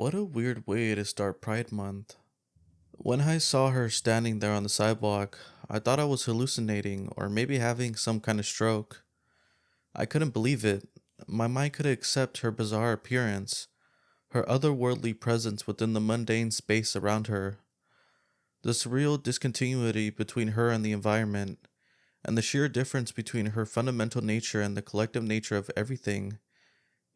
What a weird way to start Pride Month. When I saw her standing there on the sidewalk, I thought I was hallucinating or maybe having some kind of stroke. I couldn't believe it. My mind couldn't accept her bizarre appearance, her otherworldly presence within the mundane space around her, the surreal discontinuity between her and the environment, and the sheer difference between her fundamental nature and the collective nature of everything.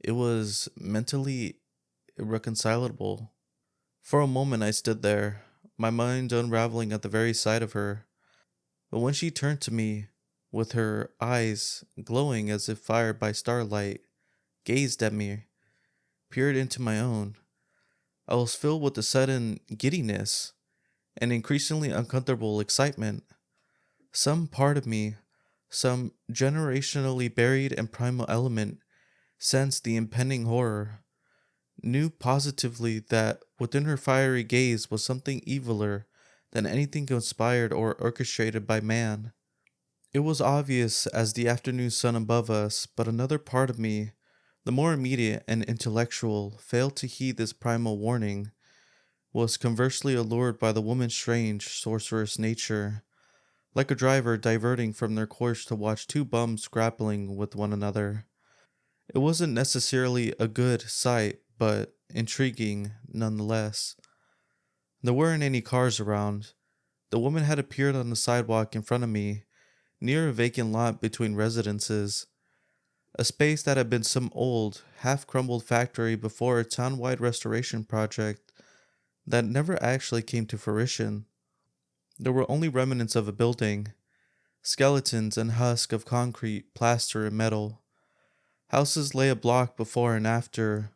It was mentally irreconcilable. For a moment I stood there, my mind unraveling at the very sight of her. But when she turned to me, with her eyes glowing as if fired by starlight, gazed at me, peered into my own, I was filled with a sudden giddiness and increasingly uncomfortable excitement. Some part of me, some generationally buried and primal element, sensed the impending horror, knew positively that within her fiery gaze was something eviler than anything conspired or orchestrated by man. It was obvious as the afternoon sun above us, but another part of me, the more immediate and intellectual, failed to heed this primal warning, was conversely allured by the woman's strange, sorcerous nature, like a driver diverting from their course to watch two bums grappling with one another. It wasn't necessarily a good sight, but intriguing nonetheless. There weren't any cars around. The woman had appeared on the sidewalk in front of me, near a vacant lot between residences, a space that had been some old, half crumbled factory before a town wide restoration project that never actually came to fruition. There were only remnants of a building, skeletons and husk of concrete, plaster, and metal. Houses lay a block before and after,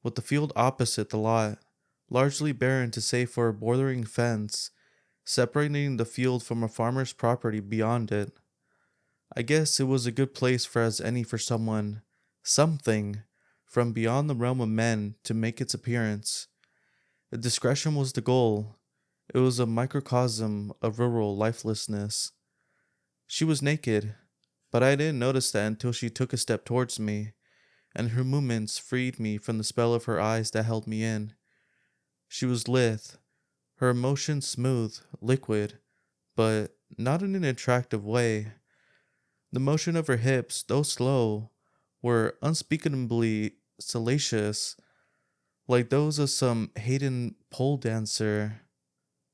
with the field opposite the lot, largely barren to save for a bordering fence, separating the field from a farmer's property beyond it. I guess it was a good place for as any for something, from beyond the realm of men to make its appearance. If discretion was the goal, it was a microcosm of rural lifelessness. She was naked, but I didn't notice that until she took a step towards me, and her movements freed me from the spell of her eyes that held me in. She was lithe, her emotions smooth, liquid, but not in an attractive way. The motion of her hips, though slow, were unspeakably salacious, like those of some Hayden pole dancer.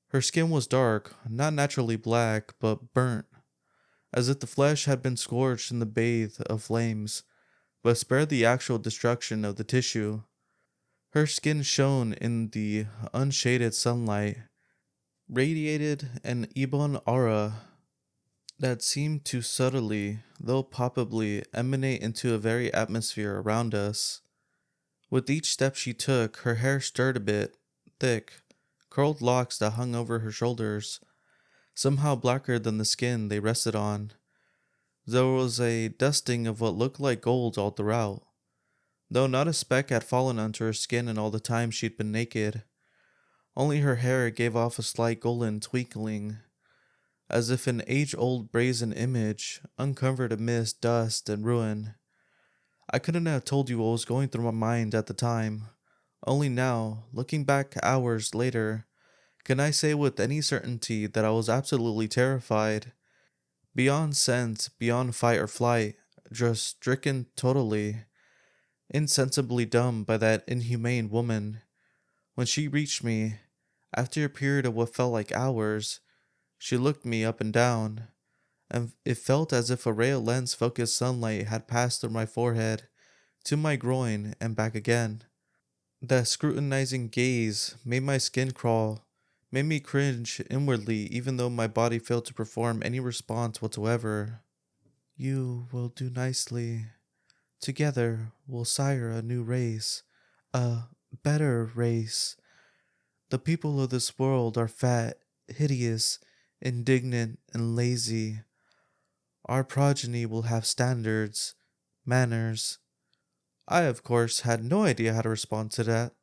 Her skin was dark, not naturally black, but burnt, as if the flesh had been scorched in the bathe of flames, but spared the actual destruction of the tissue. Her skin shone in the unshaded sunlight, radiated an ebon aura that seemed to subtly, though palpably, emanate into a very atmosphere around us. With each step she took, her hair stirred a bit, thick, curled locks that hung over her shoulders, somehow blacker than the skin they rested on. There was a dusting of what looked like gold all throughout, though not a speck had fallen onto her skin in all the time she'd been naked. Only her hair gave off a slight golden twinkling, as if an age-old brazen image, uncovered amidst dust and ruin. I couldn't have told you what was going through my mind at the time. Only now, looking back hours later, can I say with any certainty that I was absolutely terrified. Beyond sense, beyond fight or flight, just stricken totally, insensibly dumb by that inhumane woman. When she reached me, after a period of what felt like hours, she looked me up and down, and it felt as if a ray of lens focused sunlight had passed through my forehead, to my groin, and back again. That scrutinizing gaze made my skin crawl, made me cringe inwardly even though my body failed to perform any response whatsoever. You will do nicely. Together we'll sire a new race, a better race. The people of this world are fat, hideous, indignant, and lazy. Our progeny will have standards, manners. I, of course, had no idea how to respond to that.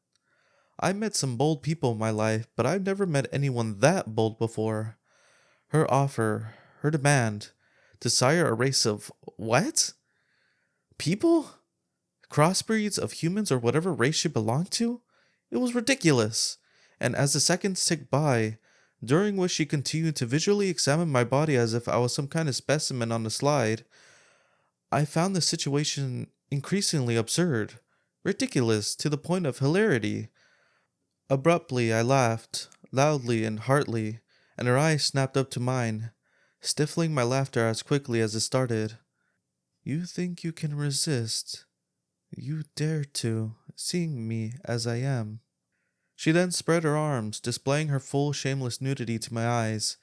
I met some bold people in my life, but I've never met anyone that bold before. Her offer, her demand, to sire a race of what? People? Crossbreeds of humans or whatever race she belonged to? It was ridiculous. And as the seconds ticked by, during which she continued to visually examine my body as if I was some kind of specimen on the slide, I found the situation increasingly absurd, ridiculous to the point of hilarity. Abruptly, I laughed, loudly and heartily, and her eyes snapped up to mine, stifling my laughter as quickly as it started. You think you can resist? You dare to, seeing me as I am. She then spread her arms, displaying her full shameless nudity to my eyes,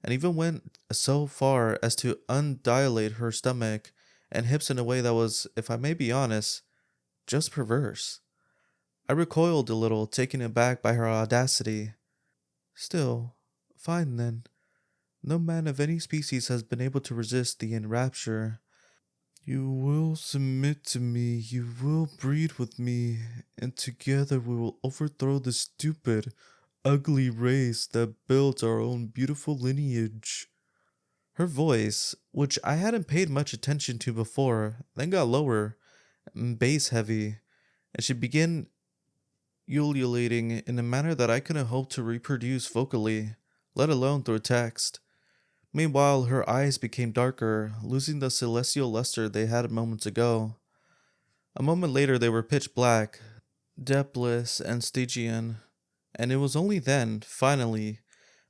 and even went so far as to undilate her stomach and hips in a way that was, if I may be honest, just perverse. I recoiled a little, taken aback by her audacity. Still, fine then. No man of any species has been able to resist the enrapture. You will submit to me, you will breed with me, and together we will overthrow the stupid, ugly race that builds our own beautiful lineage. Her voice, which I hadn't paid much attention to before, then got lower and bass heavy, and she began ululating in a manner that I couldn't hope to reproduce vocally, let alone through text. Meanwhile, her eyes became darker, losing the celestial luster they had moments ago. A moment later, they were pitch black, depthless and Stygian, and it was only then, finally,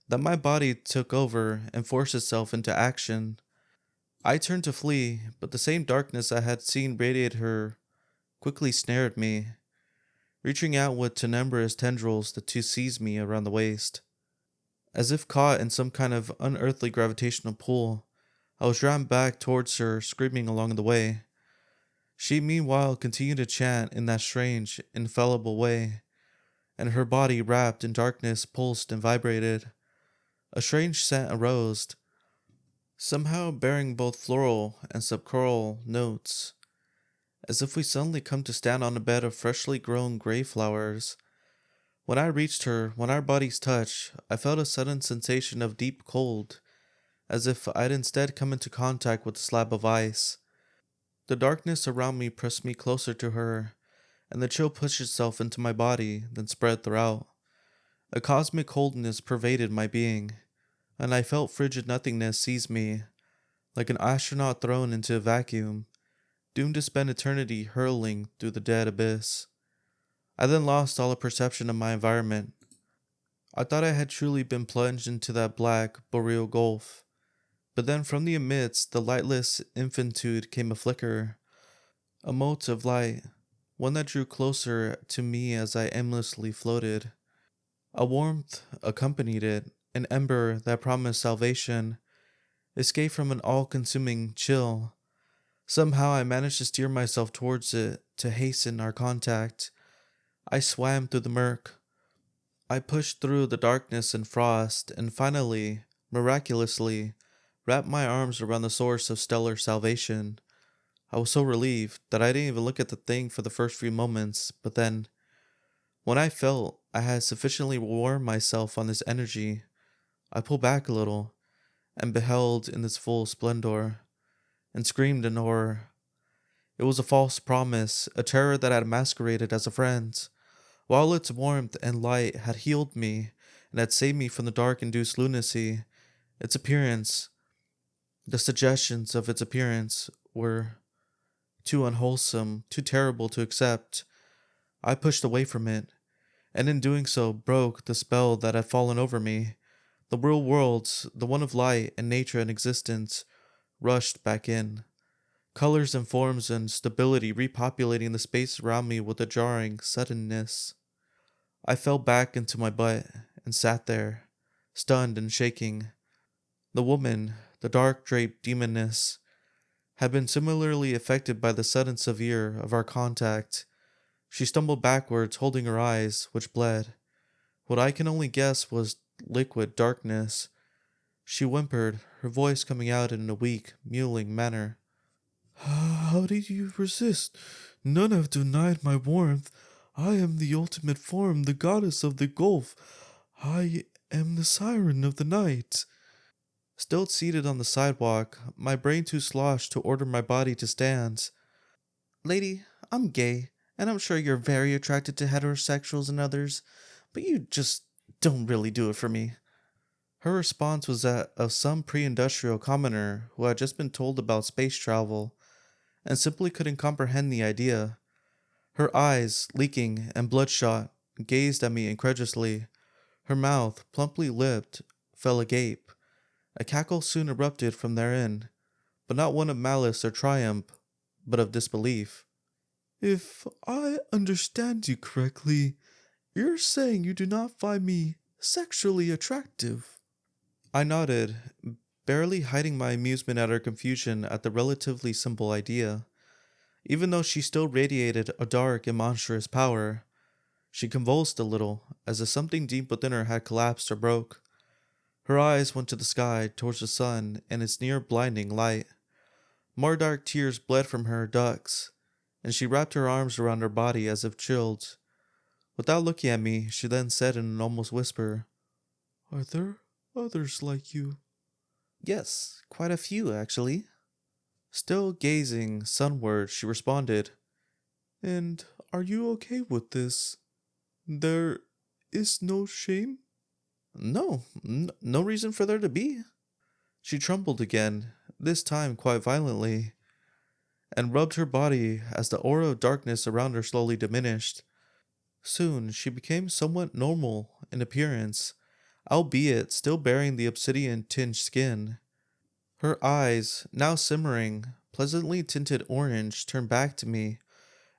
that my body took over and forced itself into action. I turned to flee, but the same darkness I had seen radiate her quickly snared me, reaching out with tenebrous tendrils to seize me around the waist. As if caught in some kind of unearthly gravitational pull, I was drawn back towards her, screaming along the way. She meanwhile continued to chant in that strange, infallible way, and her body, wrapped in darkness, pulsed and vibrated. A strange scent arose, somehow bearing both floral and subchoral notes, as if we suddenly come to stand on a bed of freshly grown gray flowers. When I reached her, when our bodies touched, I felt a sudden sensation of deep cold, as if I'd instead come into contact with a slab of ice. The darkness around me pressed me closer to her, and the chill pushed itself into my body, then spread throughout. A cosmic coldness pervaded my being, and I felt frigid nothingness seize me, like an astronaut thrown into a vacuum, doomed to spend eternity hurtling through the dead abyss. I then lost all perception of my environment. I thought I had truly been plunged into that black, boreal gulf. But then from the amidst the lightless infinitude came a flicker, a mote of light, one that drew closer to me as I aimlessly floated. A warmth accompanied it, an ember that promised salvation, escape from an all-consuming chill. Somehow I managed to steer myself towards it to hasten our contact. I swam through the murk. I pushed through the darkness and frost, and finally, miraculously, wrapped my arms around the source of stellar salvation. I was so relieved that I didn't even look at the thing for the first few moments, but then, when I felt I had sufficiently warmed myself on this energy, I pulled back a little, and beheld in its full splendor, and screamed in horror. It was a false promise, a terror that had masqueraded as a friend. While its warmth and light had healed me, and had saved me from the dark-induced lunacy, its appearance, the suggestions of its appearance, were too unwholesome, too terrible to accept. I pushed away from it, and in doing so broke the spell that had fallen over me. The real world, the one of light and nature and existence, rushed back in. Colors and forms and stability repopulating the space around me with a jarring suddenness. I fell back into my butt and sat there, stunned and shaking. The woman, the dark draped demoness, had been similarly affected by the sudden severe of our contact. She stumbled backwards, holding her eyes, which bled. What I can only guess was liquid darkness. She whimpered, her voice coming out in a weak, mewling manner. How did you resist? None have denied my warmth. I am the ultimate form, the goddess of the gulf. I am the siren of the night. Still seated on the sidewalk, my brain too sloshed to order my body to stand. Lady, I'm gay, And I'm sure you're very attracted to heterosexuals and others, but you just don't really do it for me. Her response was that of some pre industrial commoner who had just been told about space travel and simply couldn't comprehend the idea. Her eyes, leaking and bloodshot, gazed at me incredulously. Her mouth, plumply lipped, fell agape. A cackle soon erupted from therein, but not one of malice or triumph, but of disbelief. If I understand you correctly, you're saying you do not find me sexually attractive. I nodded, barely hiding my amusement at her confusion at the relatively simple idea. Even though she still radiated a dark and monstrous power, she convulsed a little, as if something deep within her had collapsed or broke. Her eyes went to the sky, towards the sun and its near blinding light. More dark tears bled from her ducts, and she wrapped her arms around her body as if chilled. Without looking at me, she then said in an almost whisper, Are there others like you? Yes, quite a few, actually. Still gazing sunward, she responded, And are you okay with this? There is no shame? No, no reason for there to be. She trembled again, this time quite violently, and rubbed her body as the aura of darkness around her slowly diminished. Soon she became somewhat normal in appearance, albeit still bearing the obsidian tinged skin. Her eyes, now simmering, pleasantly tinted orange, turned back to me,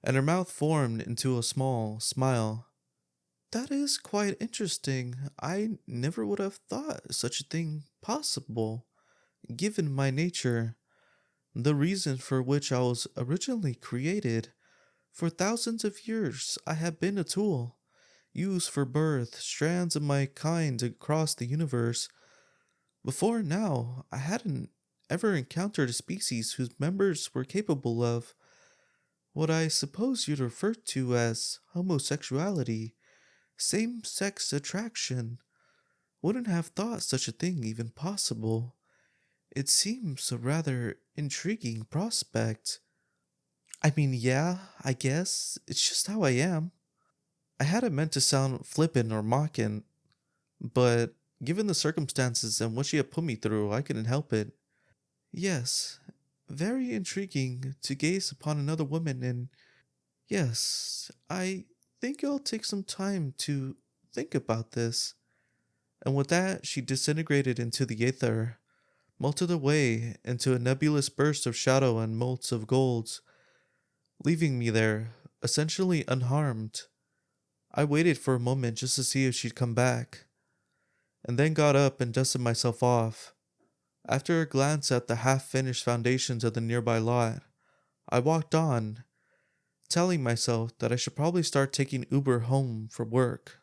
and her mouth formed into a small smile. That is quite interesting. I never would have thought such a thing possible, given my nature, the reason for which I was originally created. For thousands of years, I have been a tool, used for birth strands of my kind across the universe. Before now, I hadn't ever encountered a species whose members were capable of what I suppose you'd refer to as homosexuality, same sex attraction. Wouldn't have thought such a thing even possible. It seems a rather intriguing prospect. I mean, yeah, I guess. It's just how I am. I hadn't meant to sound flippant or mocking, but given the circumstances and what she had put me through, I couldn't help it. Yes, very intriguing to gaze upon another woman, and yes, I think I'll take some time to think about this. And with that, she disintegrated into the aether, melted away into a nebulous burst of shadow and motes of gold, leaving me there, essentially unharmed. I waited for a moment just to see if she'd come back, and then got up and dusted myself off. After a glance at the half-finished foundations of the nearby lot, I walked on, telling myself that I should probably start taking Uber home from work.